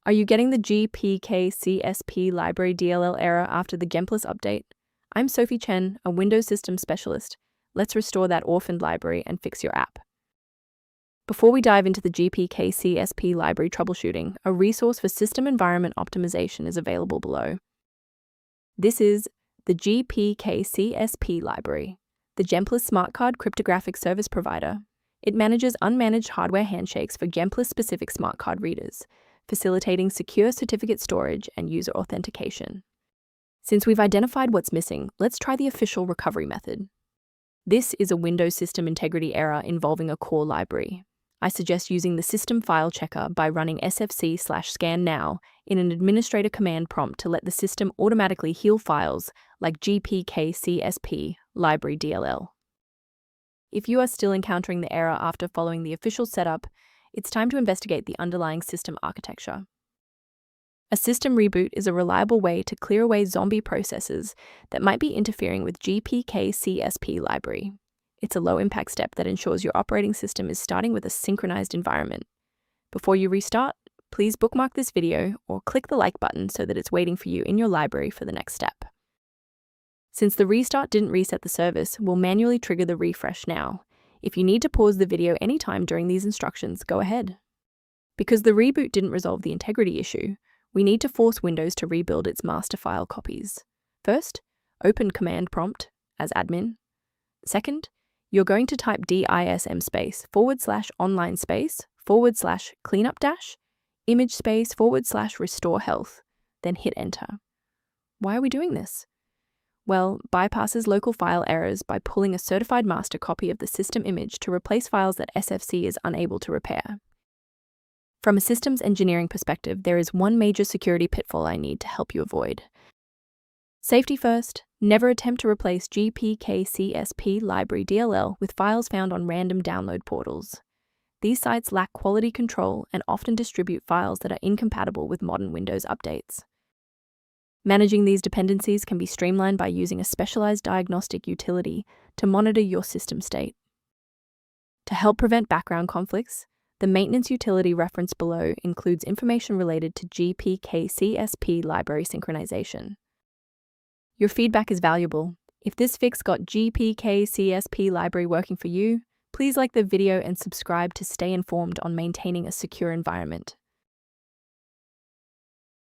Are you getting the Gpkcsp Library DLL error after the Gemplus update? I'm Sophie Chen, a Windows System Specialist. Let's restore that orphaned library and fix your app. Before we dive into the Gpkcsp library troubleshooting, a resource for system environment optimization is available below. This is the Gpkcsp library, the Gemplus smart card cryptographic service provider. It manages unmanaged hardware handshakes for Gemplus-specific smart card readers, facilitating secure certificate storage and user authentication. Since we've identified what's missing, let's try the official recovery method. This is a Windows system integrity error involving a core library. I suggest using the system file checker by running sfc/scan now in an administrator command prompt to let the system automatically heal files like Gpkcsp library DLL. If you are still encountering the error after following the official setup, it's time to investigate the underlying system architecture. A system reboot is a reliable way to clear away zombie processes that might be interfering with Gpkcsp library. It's a low-impact step that ensures your operating system is starting with a synchronized environment. Before you restart, please bookmark this video or click the like button so that it's waiting for you in your library for the next step. Since the restart didn't reset the service, we'll manually trigger the refresh now. If you need to pause the video anytime during these instructions, go ahead. Because the reboot didn't resolve the integrity issue, we need to force Windows to rebuild its master file copies. First, open command prompt as admin. Second, you're going to type dism/online//cleanup-image/restore health, then hit enter. Why are we doing this? Well, bypasses local file errors by pulling a certified master copy of the system image to replace files that SFC is unable to repair. From a systems engineering perspective, there is one major security pitfall I need to help you avoid. Safety first, never attempt to replace Gpkcsp library DLL with files found on random download portals. These sites lack quality control and often distribute files that are incompatible with modern Windows updates. Managing these dependencies can be streamlined by using a specialized diagnostic utility to monitor your system state. To help prevent background conflicts, the maintenance utility referenced below includes information related to Gpkcsp library synchronization. Your feedback is valuable. If this fix got Gpkcsp library working for you, please like the video and subscribe to stay informed on maintaining a secure environment.